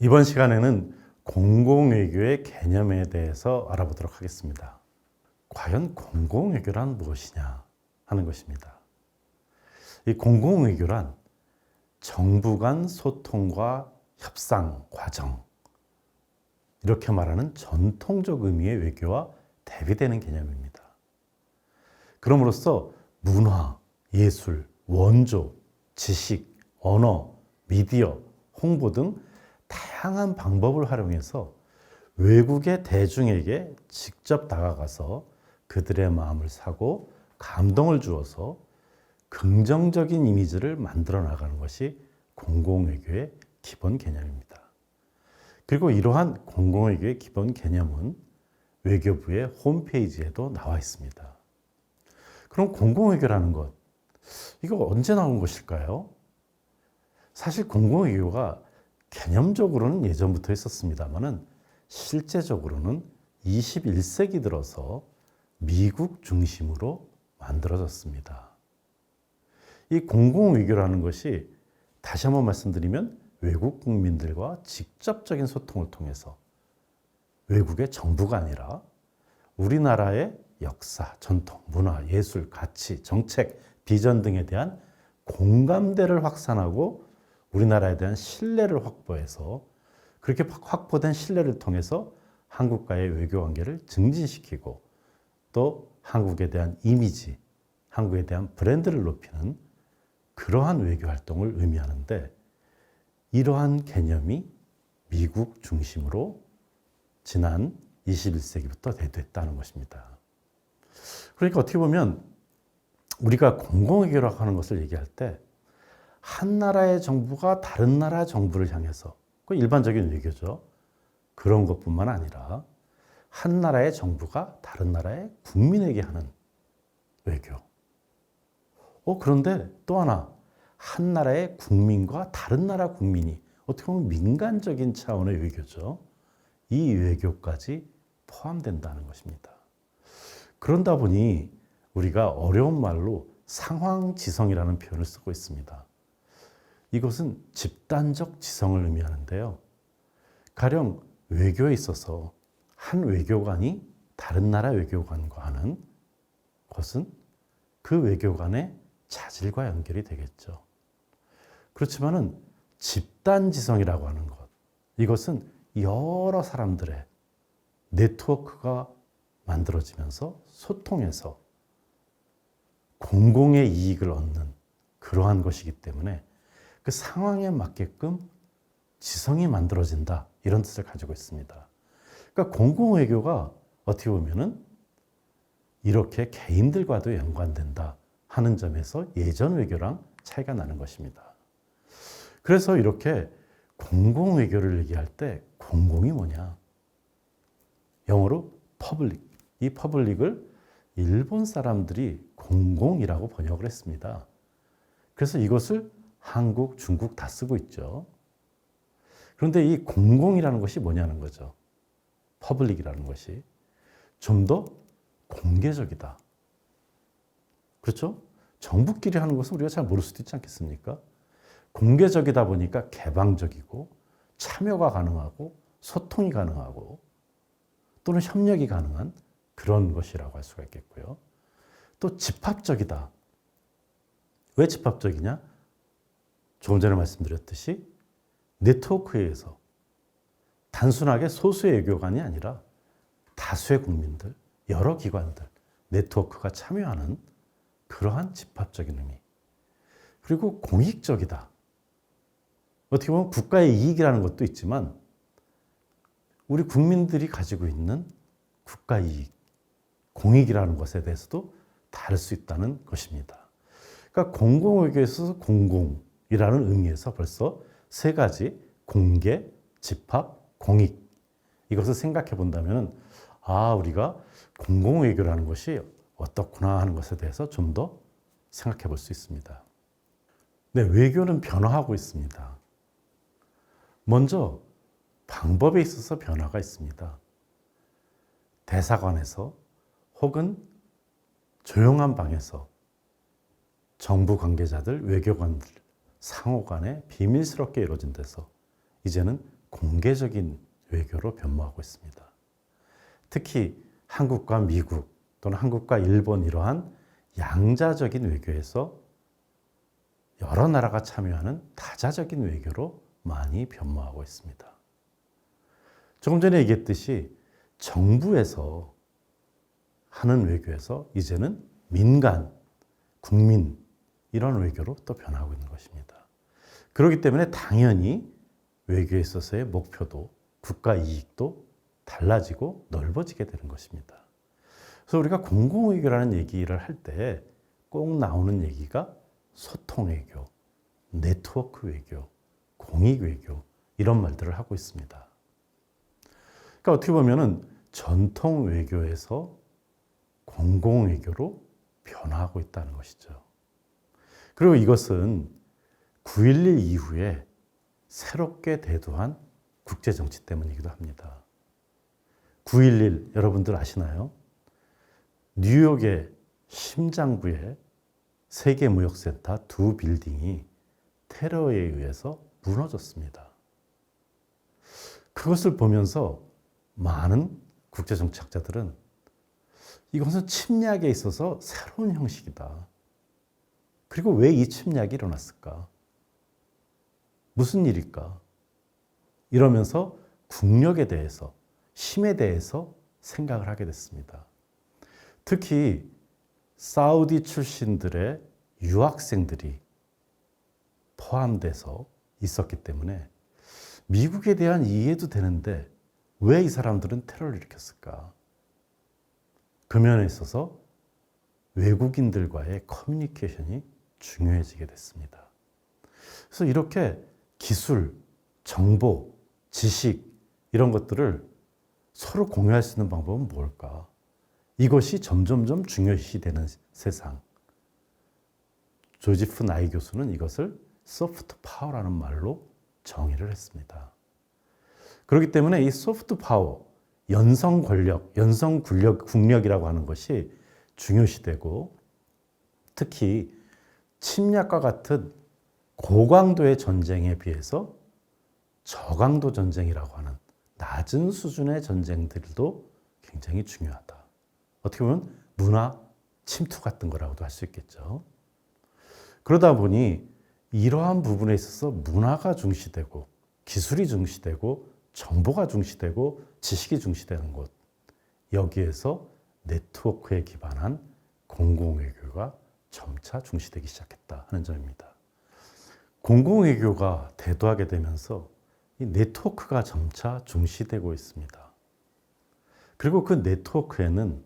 이번 시간에는 공공외교의 개념에 대해서 알아보도록 하겠습니다. 과연 공공외교란 무엇이냐 하는 것입니다. 이 공공외교란 정부 간 소통과 협상 과정, 이렇게 말하는 전통적 의미의 외교와 대비되는 개념입니다. 그럼으로써 문화, 예술, 원조, 지식, 언어, 미디어, 홍보 등 다양한 방법을 활용해서 외국의 대중에게 직접 다가가서 그들의 마음을 사고 감동을 주어서 긍정적인 이미지를 만들어 나가는 것이 공공외교의 기본 개념입니다. 그리고 이러한 공공외교의 기본 개념은 외교부의 홈페이지에도 나와 있습니다. 그럼 공공외교라는 것, 이거 언제 나온 것일까요? 사실 공공외교가 개념적으로는 예전부터 있었습니다만은 실제적으로는 21세기 들어서 미국 중심으로 만들어졌습니다. 이 공공외교라는 것이 다시 한번 말씀드리면 외국 국민들과 직접적인 소통을 통해서 외국의 정부가 아니라 우리나라의 역사, 전통, 문화, 예술, 가치, 정책, 비전 등에 대한 공감대를 확산하고 우리나라에 대한 신뢰를 확보해서 그렇게 확보된 신뢰를 통해서 한국과의 외교 관계를 증진시키고 또 한국에 대한 이미지, 한국에 대한 브랜드를 높이는 그러한 외교 활동을 의미하는데 이러한 개념이 미국 중심으로 지난 21세기부터 대두했다는 것입니다. 그러니까 어떻게 보면 우리가 공공외교라고 하는 것을 얘기할 때 한 나라의 정부가 다른 나라 정부를 향해서, 그 일반적인 외교죠. 그런 것뿐만 아니라 한 나라의 정부가 다른 나라의 국민에게 하는 외교. 그런데 또 하나, 한 나라의 국민과 다른 나라 국민이 어떻게 보면 민간적인 차원의 외교죠. 이 외교까지 포함된다는 것입니다. 그런다 보니 우리가 어려운 말로 상황지성이라는 표현을 쓰고 있습니다. 이것은 집단적 지성을 의미하는데요. 가령 외교에 있어서 한 외교관이 다른 나라 외교관과 하는 것은 그 외교관의 자질과 연결이 되겠죠. 그렇지만은 집단지성이라고 하는 것, 이것은 여러 사람들의 네트워크가 만들어지면서 소통해서 공공의 이익을 얻는 그러한 것이기 때문에 그 상황에 맞게끔 지성이 만들어진다, 이런 뜻을 가지고 있습니다. 그러니까 공공외교가 어떻게 보면은 이렇게 개인들과도 연관된다 하는 점에서 예전 외교랑 차이가 나는 것입니다. 그래서 이렇게 공공외교를 얘기할 때 공공이 뭐냐? 영어로 public. 이 public을 일본 사람들이 공공이라고 번역을 했습니다. 그래서 이것을 한국, 중국 다 쓰고 있죠. 그런데 이 공공이라는 것이 뭐냐는 거죠. 퍼블릭이라는 것이 좀 더 공개적이다. 그렇죠? 정부끼리 하는 것은 우리가 잘 모를 수도 있지 않겠습니까? 공개적이다 보니까 개방적이고 참여가 가능하고 소통이 가능하고 또는 협력이 가능한 그런 것이라고 할 수가 있겠고요. 또 집합적이다. 왜 집합적이냐? 조금 전에 말씀드렸듯이 네트워크에 의해서 단순하게 소수의 외교관이 아니라 다수의 국민들, 여러 기관들, 네트워크가 참여하는 그러한 집합적인 의미. 그리고 공익적이다. 어떻게 보면 국가의 이익이라는 것도 있지만 우리 국민들이 가지고 있는 국가 이익, 공익이라는 것에 대해서도 다를 수 있다는 것입니다. 그러니까 공공외교에 있어서 공공이라는 의미에서 벌써 세 가지, 공개, 집합, 공익, 이것을 생각해 본다면 우리가 공공외교라는 것이 어떻구나 하는 것에 대해서 좀 더 생각해 볼 수 있습니다. 네, 외교는 변화하고 있습니다. 먼저 방법에 있어서 변화가 있습니다. 대사관에서 혹은 조용한 방에서 정부 관계자들, 외교관들 상호 간에 비밀스럽게 이루어진 데서 이제는 공개적인 외교로 변모하고 있습니다. 특히 한국과 미국 또는 한국과 일본 이러한 양자적인 외교에서 여러 나라가 참여하는 다자적인 외교로 많이 변모하고 있습니다. 조금 전에 얘기했듯이 정부에서 하는 외교에서 이제는 민간, 국민 이런 외교로 또 변하고 있는 것입니다. 그렇기 때문에 당연히 외교에 있어서의 목표도 국가 이익도 달라지고 넓어지게 되는 것입니다. 그래서 우리가 공공외교라는 얘기를 할 때 꼭 나오는 얘기가 소통외교, 네트워크 외교, 공익외교 이런 말들을 하고 있습니다. 그러니까 어떻게 보면은 전통 외교에서 공공외교로 변화하고 있다는 것이죠. 그리고 이것은 9.11 이후에 새롭게 대두한 국제정치 때문이기도 합니다. 9.11 여러분들 아시나요? 뉴욕의 심장부의 세계무역센터 두 빌딩이 테러에 의해서 무너졌습니다. 그것을 보면서 많은 국제정치학자들은 이것은 침략에 있어서 새로운 형식이다. 그리고 왜 이 침략이 일어났을까? 무슨 일일까? 이러면서 국력에 대해서, 힘에 대해서 생각을 하게 됐습니다. 특히 사우디 출신들의 유학생들이 포함돼서 있었기 때문에 미국에 대한 이해도 되는데 왜 이 사람들은 테러를 일으켰을까? 그 면에 있어서 외국인들과의 커뮤니케이션이 중요해지게 됐습니다. 그래서 이렇게 기술, 정보, 지식 이런 것들을 서로 공유할 수 있는 방법은 뭘까? 이것이 점점점 중요시되는 세상. 조지프 나이 교수는 이것을 소프트 파워라는 말로 정의를 했습니다. 그렇기 때문에 이 소프트 파워, 연성 권력, 연성 국력이라고 하는 것이 중요시되고 특히 침략과 같은 고강도의 전쟁에 비해서 저강도 전쟁이라고 하는 낮은 수준의 전쟁들도 굉장히 중요하다. 어떻게 보면 문화 침투 같은 거라고도 할 수 있겠죠. 그러다 보니 이러한 부분에 있어서 문화가 중시되고 기술이 중시되고 정보가 중시되고 지식이 중시되는 곳, 여기에서 네트워크에 기반한 공공외교가 점차 중시되기 시작했다 하는 점입니다. 공공외교가 대두하게 되면서 이 네트워크가 점차 중시되고 있습니다. 그리고 그 네트워크에는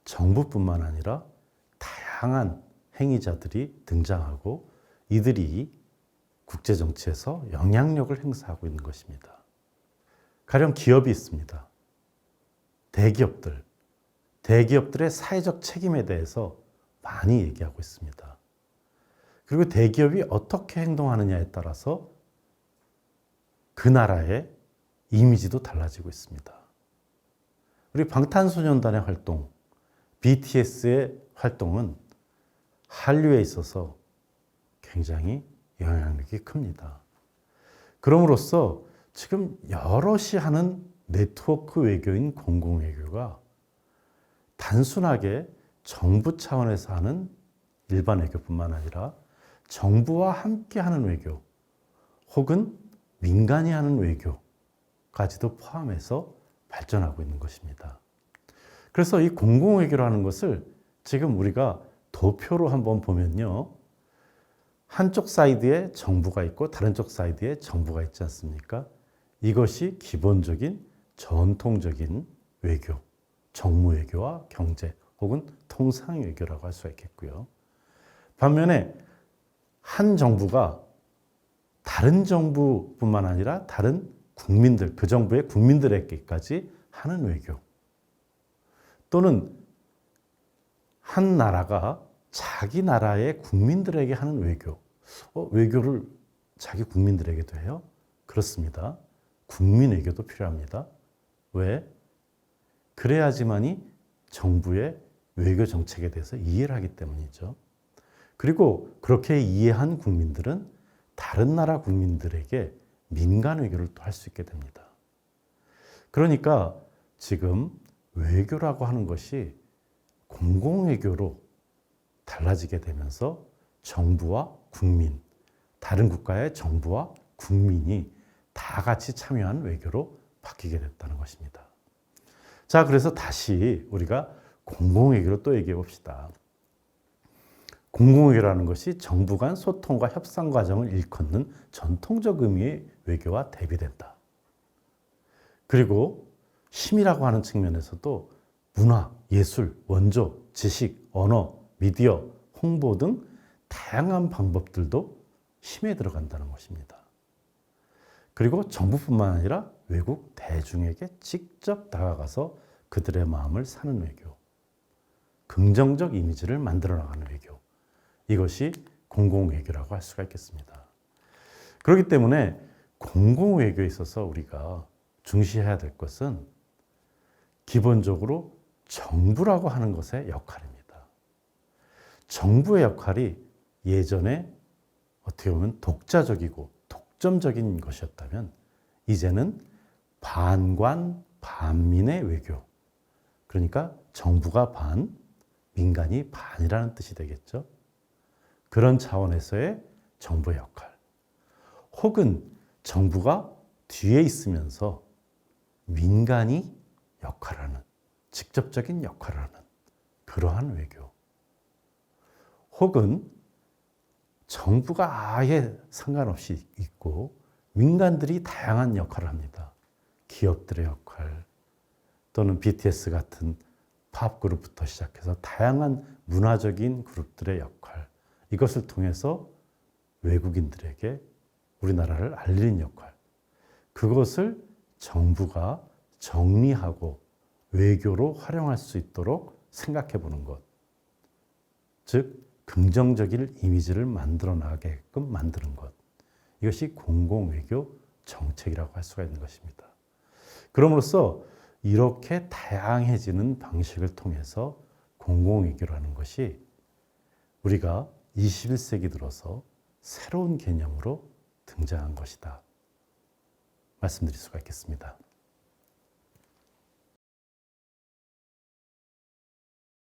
정부뿐만 아니라 다양한 행위자들이 등장하고 이들이 국제정치에서 영향력을 행사하고 있는 것입니다. 가령 기업이 있습니다. 대기업들의 사회적 책임에 대해서 많이 얘기하고 있습니다. 그리고 대기업이 어떻게 행동하느냐에 따라서 그 나라의 이미지도 달라지고 있습니다. 우리 방탄소년단의 활동, BTS의 활동은 한류에 있어서 굉장히 영향력이 큽니다. 그럼으로써 지금 여럿이 하는 네트워크 외교인 공공외교가 단순하게 정부 차원에서 하는 일반 외교뿐만 아니라 정부와 함께 하는 외교 혹은 민간이 하는 외교까지도 포함해서 발전하고 있는 것입니다. 그래서 이 공공외교라는 것을 지금 우리가 도표로 한번 보면요. 한쪽 사이드에 정부가 있고 다른 쪽 사이드에 정부가 있지 않습니까? 이것이 기본적인 전통적인 외교, 정무외교와 경제 혹은 통상외교라고 할 수가 있겠고요. 반면에 한 정부가 다른 정부뿐만 아니라 다른 국민들, 그 정부의 국민들에게까지 하는 외교 또는 한 나라가 자기 나라의 국민들에게 하는 외교. 외교를 자기 국민들에게도 해요? 그렇습니다. 국민 외교도 필요합니다. 왜? 그래야지만이 정부의 외교 정책에 대해서 이해를 하기 때문이죠. 그리고 그렇게 이해한 국민들은 다른 나라 국민들에게 민간 외교를 또 할 수 있게 됩니다. 그러니까 지금 외교라고 하는 것이 공공외교로 달라지게 되면서 정부와 국민, 다른 국가의 정부와 국민이 다 같이 참여한 외교로 바뀌게 됐다는 것입니다. 자, 그래서 다시 우리가 공공외교로 또 얘기해 봅시다. 공공외교라는 것이 정부 간 소통과 협상 과정을 일컫는 전통적 의미의 외교와 대비된다. 그리고 힘이라고 하는 측면에서도 문화, 예술, 원조, 지식, 언어, 미디어, 홍보 등 다양한 방법들도 힘에 들어간다는 것입니다. 그리고 정부뿐만 아니라 외국 대중에게 직접 다가가서 그들의 마음을 사는 외교, 긍정적 이미지를 만들어 나가는 외교, 이것이 공공외교라고 할 수가 있겠습니다. 그렇기 때문에 공공외교에 있어서 우리가 중시해야 될 것은 기본적으로 정부라고 하는 것의 역할입니다. 정부의 역할이 예전에 어떻게 보면 독자적이고 독점적인 것이었다면 이제는 반관, 반민의 외교. 그러니까 정부가 반, 민간이 반이라는 뜻이 되겠죠. 그런 차원에서의 정부의 역할. 혹은 정부가 뒤에 있으면서 민간이 역할을 하는, 직접적인 역할을 하는 그러한 외교. 혹은 정부가 아예 상관없이 있고 민간들이 다양한 역할을 합니다. 기업들의 역할 또는 BTS 같은 팝 그룹부터 시작해서 다양한 문화적인 그룹들의 역할, 이것을 통해서 외국인들에게 우리나라를 알리는 역할, 그것을 정부가 정리하고 외교로 활용할 수 있도록 생각해 보는 것, 즉 긍정적인 이미지를 만들어 나가게끔 만드는 것, 이것이 공공외교 정책이라고 할 수가 있는 것입니다. 그럼으로써 이렇게 다양해지는 방식을 통해서 공공외교라는 것이 우리가 21세기 들어서 새로운 개념으로 등장한 것이다 말씀드릴 수가 있겠습니다.